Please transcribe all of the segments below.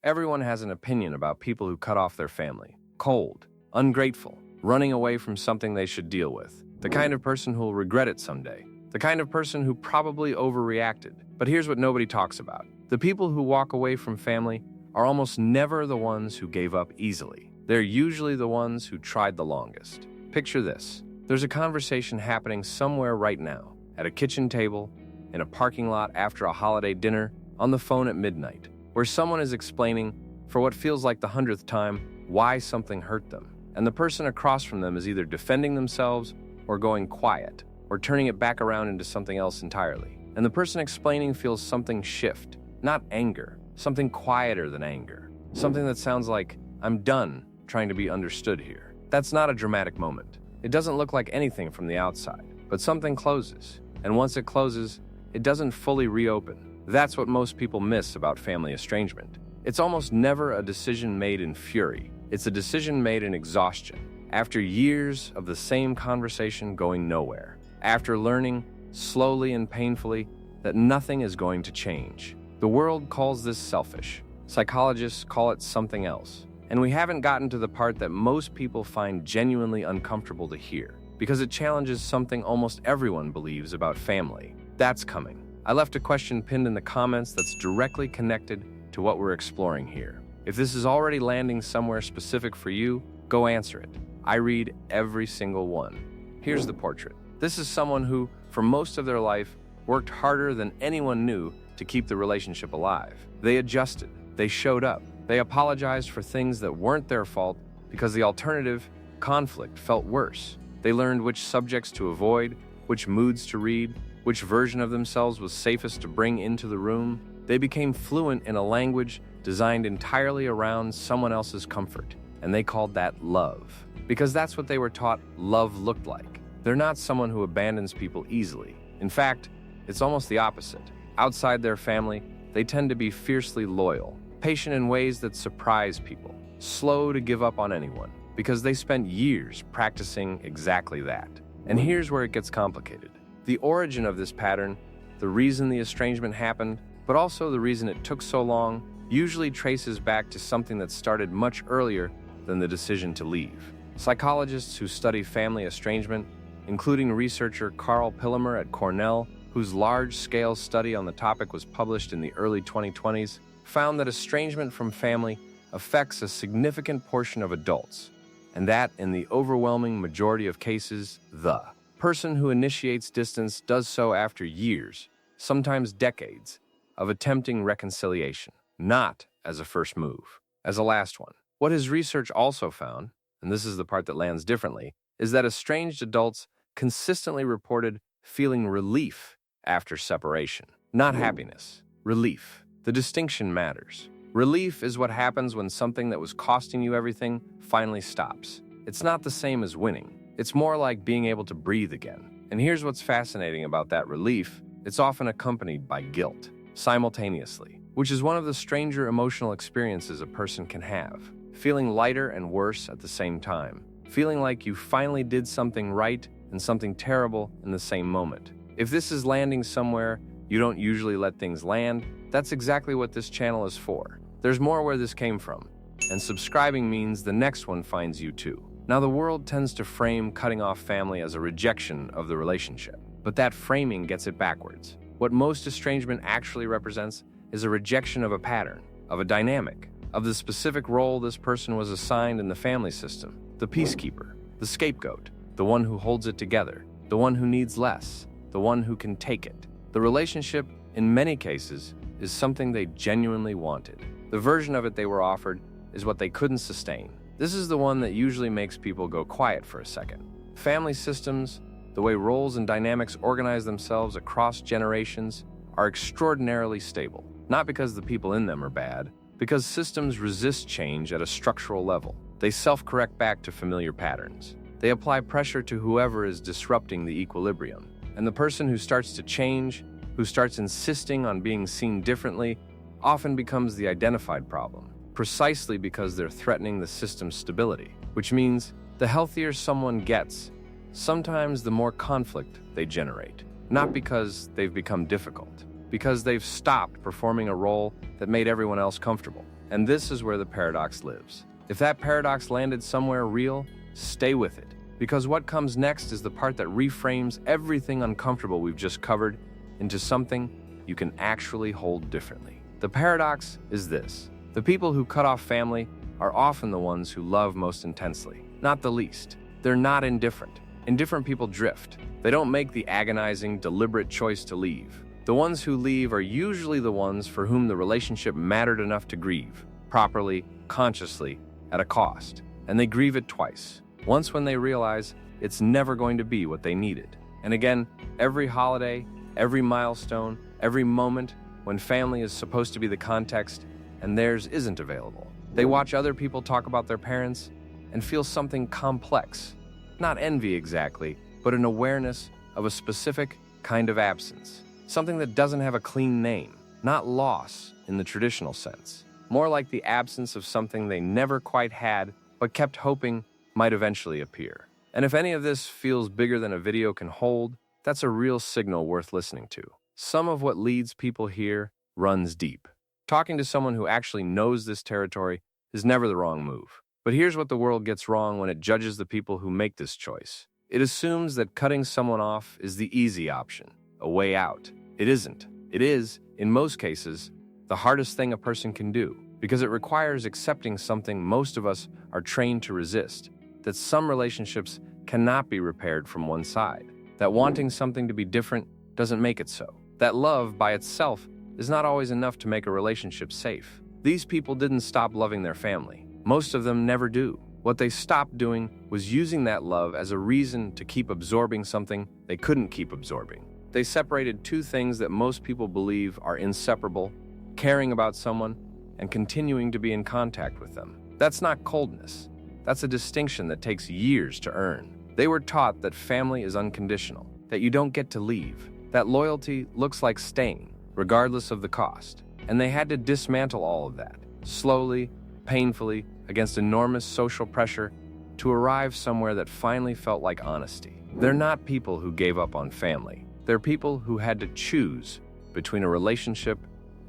Everyone has an opinion about people who cut off their family. Cold, ungrateful, running away from something they should deal with. The kind of person who will regret it someday. The kind of person who probably overreacted. But here's what nobody talks about. The people who walk away from family are almost never the ones who gave up easily. They're usually the ones who tried the longest. Picture this. There's a conversation happening somewhere right now, at a kitchen table, in a parking lot after a holiday dinner, on the phone at midnight, where someone is explaining, for what feels like the 100th time, why something hurt them. And the person across from them is either defending themselves or going quiet, or turning it back around into something else entirely. And the person explaining feels something shift, not anger, something quieter than anger. Something that sounds like, I'm done trying to be understood here. That's not a dramatic moment. It doesn't look like anything from the outside, but something closes. And once it closes, it doesn't fully reopen. That's what most people miss about family estrangement. It's almost never a decision made in fury. It's a decision made in exhaustion, after years of the same conversation going nowhere, after learning, slowly and painfully, that nothing is going to change. The world calls this selfish. Psychologists call it something else. And we haven't gotten to the part that most people find genuinely uncomfortable to hear, because it challenges something almost everyone believes about family. That's coming. I left a question pinned in the comments that's directly connected to what we're exploring here. If this is already landing somewhere specific for you, go answer it. I read every single one. Here's the portrait. This is someone who, for most of their life, worked harder than anyone knew to keep the relationship alive. They adjusted. They showed up. They apologized for things that weren't their fault because the alternative, conflict, felt worse. They learned which subjects to avoid, which moods to read, which version of themselves was safest to bring into the room. They became fluent in a language designed entirely around someone else's comfort, and they called that love. Because that's what they were taught love looked like. They're not someone who abandons people easily. In fact, it's almost the opposite. Outside their family, they tend to be fiercely loyal, patient in ways that surprise people, slow to give up on anyone, because they spent years practicing exactly that. And here's where it gets complicated. The origin of this pattern, the reason the estrangement happened, but also the reason it took so long, usually traces back to something that started much earlier than the decision to leave. Psychologists who study family estrangement, including researcher Karl Pillemer at Cornell, whose large-scale study on the topic was published in the early 2020s, found that estrangement from family affects a significant portion of adults, and that, in the overwhelming majority of cases, the person who initiates distance does so after years, sometimes decades, of attempting reconciliation, not as a first move, as a last one. What his research also found, and this is the part that lands differently, is that estranged adults consistently reported feeling relief after separation, not happiness, relief. The distinction matters. Relief is what happens when something that was costing you everything finally stops. It's not the same as winning. It's more like being able to breathe again. And here's what's fascinating about that relief. It's often accompanied by guilt, simultaneously, which is one of the stranger emotional experiences a person can have. Feeling lighter and worse at the same time. Feeling like you finally did something right and something terrible in the same moment. If this is landing somewhere you don't usually let things land, that's exactly what this channel is for. There's more where this came from, and subscribing means the next one finds you too. Now, the world tends to frame cutting off family as a rejection of the relationship, but that framing gets it backwards. What most estrangement actually represents is a rejection of a pattern, of a dynamic, of the specific role this person was assigned in the family system. The peacekeeper, the scapegoat, the one who holds it together, the one who needs less, the one who can take it. The relationship, in many cases, is something they genuinely wanted. The version of it they were offered is what they couldn't sustain. This is the one that usually makes people go quiet for a second. Family systems, the way roles and dynamics organize themselves across generations, are extraordinarily stable. Not because the people in them are bad, because systems resist change at a structural level. They self-correct back to familiar patterns. They apply pressure to whoever is disrupting the equilibrium. And the person who starts to change, who starts insisting on being seen differently, often becomes the identified problem, precisely because they're threatening the system's stability. Which means the healthier someone gets, sometimes the more conflict they generate. Not because they've become difficult, because they've stopped performing a role that made everyone else comfortable. And this is where the paradox lives. If that paradox landed somewhere real, stay with it. Because what comes next is the part that reframes everything uncomfortable we've just covered into something you can actually hold differently. The paradox is this: the people who cut off family are often the ones who love most intensely, not the least. They're not indifferent. Indifferent people drift. They don't make the agonizing, deliberate choice to leave. The ones who leave are usually the ones for whom the relationship mattered enough to grieve, properly, consciously, at a cost. And they grieve it twice. Once when they realize it's never going to be what they needed. And again, every holiday, every milestone, every moment when family is supposed to be the context and theirs isn't available. They watch other people talk about their parents and feel something complex. Not envy exactly, but an awareness of a specific kind of absence. Something that doesn't have a clean name. Not loss in the traditional sense. More like the absence of something they never quite had, but kept hoping might eventually appear. And if any of this feels bigger than a video can hold, that's a real signal worth listening to. Some of what leads people here runs deep. Talking to someone who actually knows this territory is never the wrong move. But here's what the world gets wrong when it judges the people who make this choice. It assumes that cutting someone off is the easy option, a way out. It isn't. It is, in most cases, the hardest thing a person can do, because it requires accepting something most of us are trained to resist, that some relationships cannot be repaired from one side, that wanting something to be different doesn't make it so, that love by itself is not always enough to make a relationship safe. These people didn't stop loving their family. Most of them never do. What they stopped doing was using that love as a reason to keep absorbing something they couldn't keep absorbing. They separated two things that most people believe are inseparable: caring about someone and continuing to be in contact with them. That's not coldness. That's a distinction that takes years to earn. They were taught that family is unconditional, that you don't get to leave, that loyalty looks like staying, regardless of the cost. And they had to dismantle all of that, slowly, painfully, against enormous social pressure, to arrive somewhere that finally felt like honesty. They're not people who gave up on family. They're people who had to choose between a relationship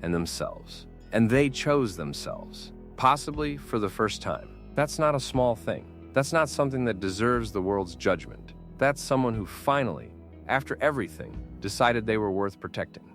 and themselves. And they chose themselves, possibly for the first time. That's not a small thing. That's not something that deserves the world's judgment. That's someone who finally, after everything, decided they were worth protecting.